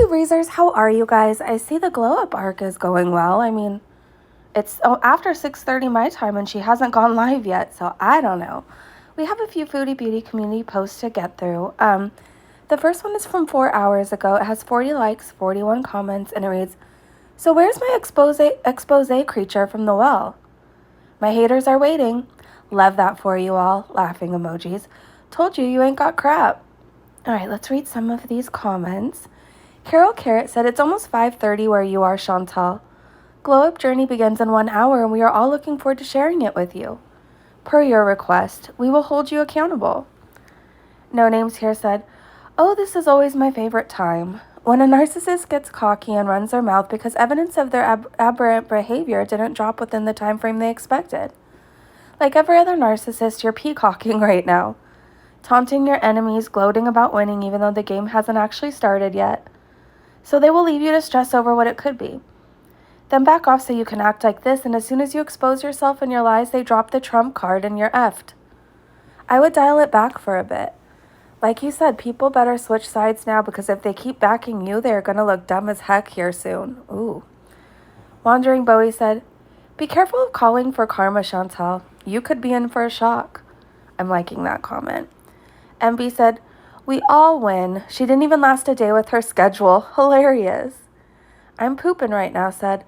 Breezers, how are you guys? I see the glow up arc is going well. I mean, it's after 6:30 my time and she hasn't gone live yet, so I don't know. We have a few Foodie Beauty community posts to get through. The first one is from 4 hours ago. It has 40 likes, 41 comments, and it reads, "So where's my expose creature from the well? My haters are waiting. Love that for you all." Laughing emojis. Told you ain't got crap. All right, let's read some of these comments. Carol Carrot said, "It's almost 5:30 where you are, Chantal. Glow Up Journey begins in 1 hour, and we are all looking forward to sharing it with you. Per your request, we will hold you accountable." No Names here said, "Oh, this is always my favorite time. When a narcissist gets cocky and runs their mouth because evidence of their aberrant behavior didn't drop within the time frame they expected. Like every other narcissist, you're peacocking right now, taunting your enemies, gloating about winning even though the game hasn't actually started yet. So they will leave you to stress over what it could be. Then back off so you can act like this, and as soon as you expose yourself and your lies, they drop the trump card and you're effed. I would dial it back for a bit. Like you said, people better switch sides now because if they keep backing you, they're going to look dumb as heck here soon." Ooh. Wandering Bowie said, "Be careful of calling for karma, Chantal. You could be in for a shock." I'm liking that comment. MB said, "We all win. She didn't even last a day with her schedule. Hilarious." I'm Poopin' right now said,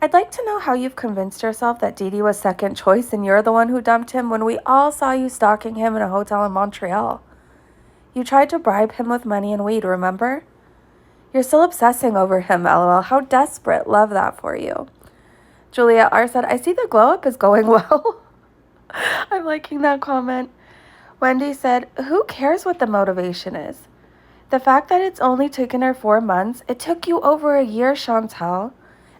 "I'd like to know how you've convinced yourself that Dee was second choice and you're the one who dumped him when we all saw you stalking him in a hotel in Montreal. You tried to bribe him with money and weed, remember? You're still obsessing over him, lol. How desperate. Love that for you." Julia R said, "I see the glow up is going well." I'm liking that comment. Wendy said, "Who cares what the motivation is? The fact that it's only taken her 4 months, it took you over a year, Chantal,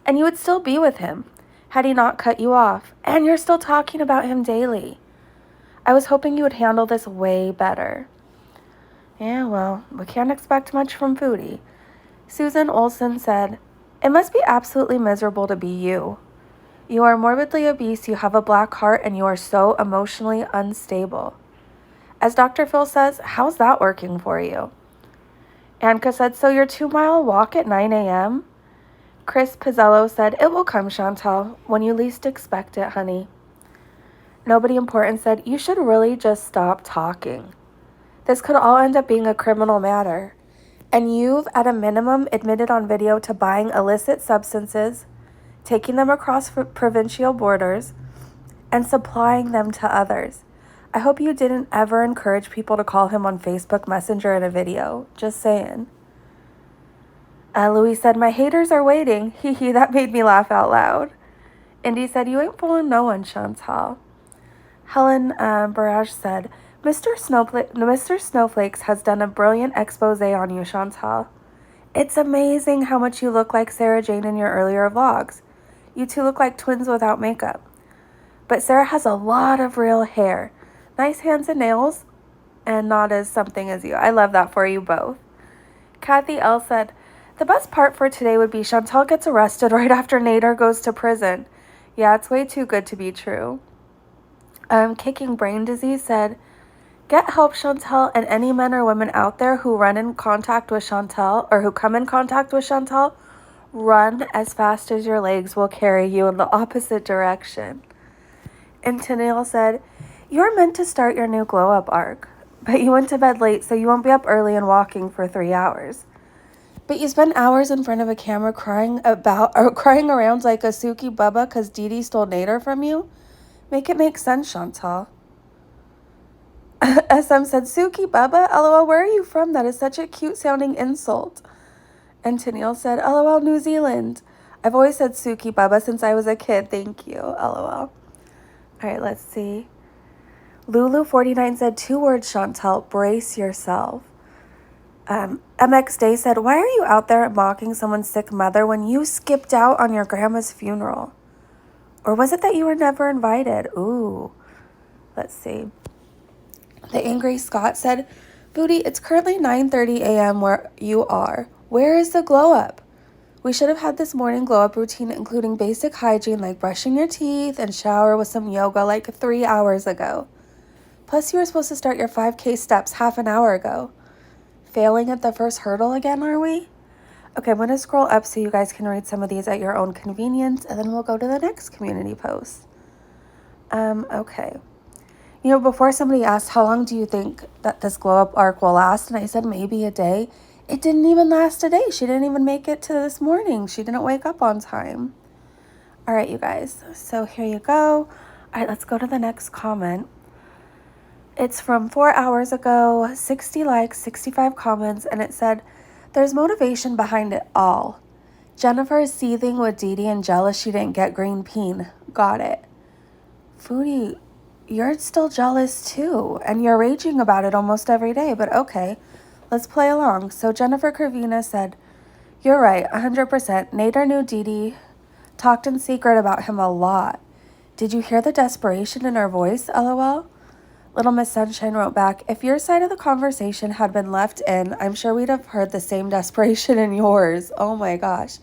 and you would still be with him had he not cut you off, and you're still talking about him daily. I was hoping you would handle this way better." Yeah, well, we can't expect much from Foodie. Susan Olson said, "It must be absolutely miserable to be you. You are morbidly obese, you have a black heart, and you are so emotionally unstable. As Dr. Phil says, how's that working for you?" Anka said, "So your 2-mile walk at 9 a.m.? Chris Pizzello said, "It will come, Chantal, when you least expect it, honey." Nobody Important said, "You should really just stop talking. This could all end up being a criminal matter. And you've, at a minimum, admitted on video to buying illicit substances, taking them across provincial borders, and supplying them to others. I hope you didn't ever encourage people to call him on Facebook Messenger in a video. Just saying." Louis said, "My haters are waiting." Hee hee, that made me laugh out loud. Indy said, "You ain't fooling no one, Chantal." Helen Barrage said, Mr. Snowflakes has done a brilliant expose on you, Chantal. It's amazing how much you look like Sarah Jane in your earlier vlogs. You two look like twins without makeup. But Sarah has a lot of real hair. Nice hands and nails, and not as something as you. I love that for you both." Kathy L said, "The best part for today would be Chantal gets arrested right after Nader goes to prison. Yeah, it's way too good to be true." Kicking Brain Disease said, "Get help, Chantal, and any men or women out there who run in contact with Chantal, or who come in contact with Chantal, run as fast as your legs will carry you in the opposite direction." And Tennille said, "You're meant to start your new glow up arc, but you went to bed late so you won't be up early and walking for 3 hours. But you spend hours in front of a camera crying around like a Suki Bubba because Dee stole Nader from you? Make it make sense, Chantal." SM said, "Suki Bubba? LOL, where are you from? That is such a cute sounding insult." And Tennille said, "LOL, New Zealand. I've always said Suki Bubba since I was a kid. Thank you. LOL." All right, let's see. Lulu49 said, 2 words, Chantal. Brace yourself. MX Day said, "Why are you out there mocking someone's sick mother when you skipped out on your grandma's funeral? Or was it that you were never invited?" Ooh. Let's see. The Angry Scott said, "Foodie, it's currently 9:30 a.m. where you are. Where is the glow up? We should have had this morning glow up routine including basic hygiene like brushing your teeth and shower with some yoga like 3 hours ago. Plus you were supposed to start your 5K steps half an hour ago. Failing at the first hurdle again, are we? Okay, I'm going to scroll up so you guys can read some of these at your own convenience, and then we'll go to the next community post. Okay. You know, before somebody asked, how long do you think that this glow up arc will last? And I said, maybe a day. It didn't even last a day. She didn't even make it to this morning. She didn't wake up on time. All right, you guys. So here you go. All right, let's go to the next comment. It's from 4 hours ago, 60 likes, 65 comments, and it said, there's motivation behind it all. Jennifer is seething with Dee Dee and jealous she didn't get green peen. Got it. Foodie, you're still jealous too, and you're raging about it almost every day, but okay, let's play along. So Jennifer Kervina said, you're right, 100%. Nader knew Dee Dee, talked in secret about him a lot. Did you hear the desperation in her voice, lol? Little Miss Sunshine wrote back, if your side of the conversation had been left in, I'm sure we'd have heard the same desperation in yours. Oh my gosh.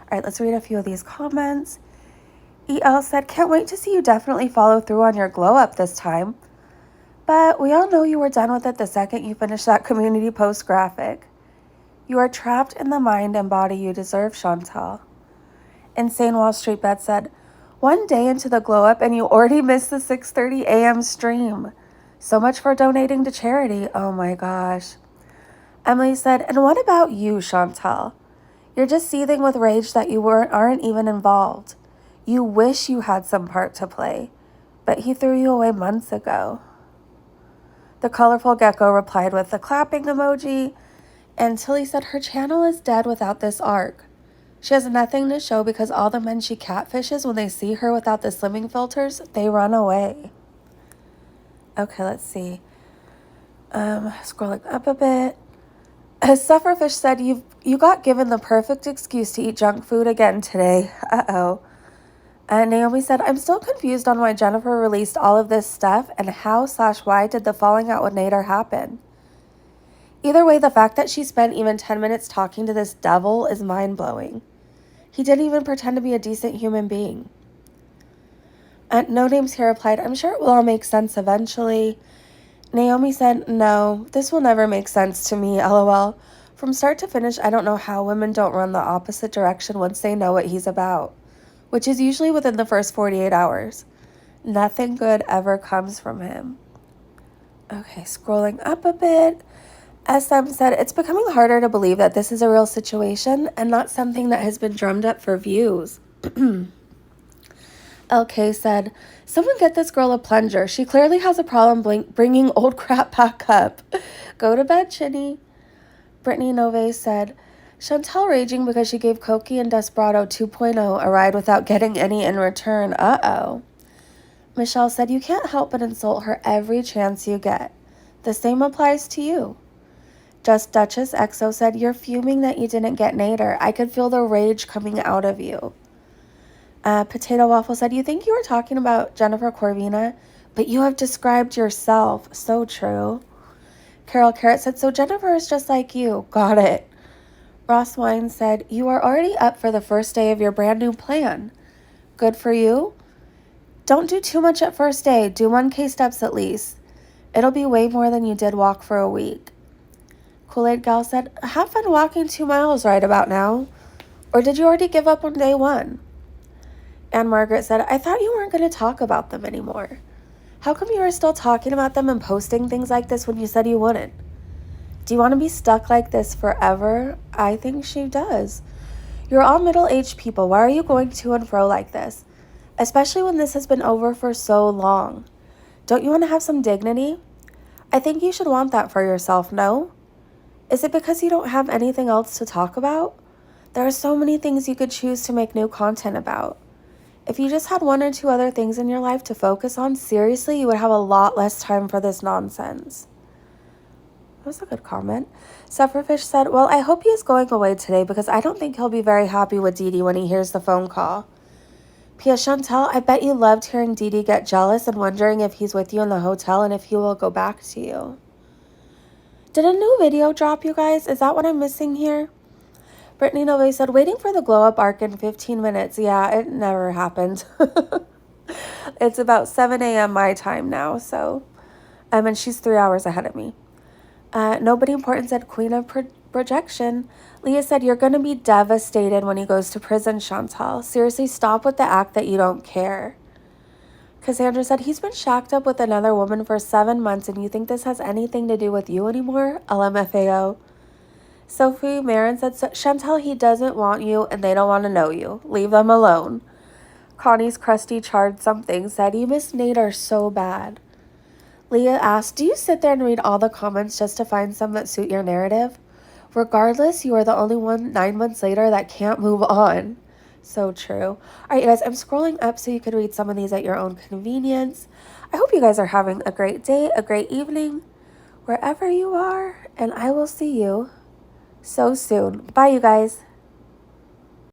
All right, let's read a few of these comments. EL said, can't wait to see you definitely follow through on your glow up this time. But we all know you were done with it the second you finished that community post graphic. You are trapped in the mind and body you deserve, Chantal. Insane Wall Street Bet said, one day into the glow up and you already missed the 6:30 a.m. stream. So much for donating to charity. Oh my gosh. Emily said, and what about you, Chantal? You're just seething with rage that you aren't even involved. You wish you had some part to play, but he threw you away months ago. The colorful gecko replied with the clapping emoji, and Tilly said her channel is dead without this arc. She has nothing to show because all the men she catfishes, when they see her without the slimming filters, they run away. Okay, let's see. Scrolling up a bit. Sufferfish said, you got given the perfect excuse to eat junk food again today. Uh-oh. And Naomi said, I'm still confused on why Jennifer released all of this stuff and how/why did the falling out with Nader happen. Either way, the fact that she spent even 10 minutes talking to this devil is mind-blowing. He didn't even pretend to be a decent human being. And No Names here replied, I'm sure it will all make sense eventually. Naomi said, no, this will never make sense to me, lol. From start to finish, I don't know how women don't run the opposite direction once they know what he's about, which is usually within the first 48 hours. Nothing good ever comes from him. Okay, scrolling up a bit. SM said, it's becoming harder to believe that this is a real situation and not something that has been drummed up for views. LK said, someone get this girl a plunger. She clearly has a problem bringing old crap back up. Go to bed, Chinny. Brittany Nove said, Chantal raging because she gave Cokie and Desperado 2.0 a ride without getting any in return. Uh-oh. Michelle said, you can't help but insult her every chance you get. The same applies to you. Just Duchess XO said, you're fuming that you didn't get Nader. I could feel the rage coming out of you. Potato Waffle said, you think you were talking about Jennifer Corvina, but you have described yourself. So true. Carol Carrot said, so Jennifer is just like you. Got it. Ross Wine said, you are already up for the first day of your brand new plan. Good for you. Don't do too much at first day. Do 1K steps at least. It'll be way more than you did walk for a week. Kool-Aid Gal said, have fun walking 2 miles right about now. Or did you already give up on day 1? And Margaret said, I thought you weren't going to talk about them anymore. How come you are still talking about them and posting things like this when you said you wouldn't? Do you want to be stuck like this forever? I think she does. You're all middle-aged people. Why are you going to and fro like this? Especially when this has been over for so long. Don't you want to have some dignity? I think you should want that for yourself, no? Is it because you don't have anything else to talk about? There are so many things you could choose to make new content about. If you just had 1 or 2 other things in your life to focus on, seriously, you would have a lot less time for this nonsense. That was a good comment. Sufferfish said, well, I hope he is going away today because I don't think he'll be very happy with Dee Dee when he hears the phone call. Pia Chantal, I bet you loved hearing Dee Dee get jealous and wondering if he's with you in the hotel and if he will go back to you. Did a new video drop, you guys? Is that what I'm missing here? Brittany Nove said, waiting for the glow-up arc in 15 minutes. Yeah, it never happened. It's about 7 a.m. my time now, so... and she's 3 hours ahead of me. Nobody Important said, Queen of Rejection. Leah said, you're going to be devastated when he goes to prison, Chantal. Seriously, stop with the act that you don't care. Cassandra said, he's been shacked up with another woman for 7 months and you think this has anything to do with you anymore? LMFAO. Sophie Marin said, Chantal, he doesn't want you and they don't want to know you. Leave them alone. Connie's crusty charred something said, you miss Nader so bad. Leah asked, do you sit there and read all the comments just to find some that suit your narrative? Regardless, you are the only one 9 months later that can't move on. So true. All right, you guys, I'm scrolling up so you can read some of these at your own convenience. I hope you guys are having a great day, a great evening, wherever you are, and I will see you so soon. Bye, you guys.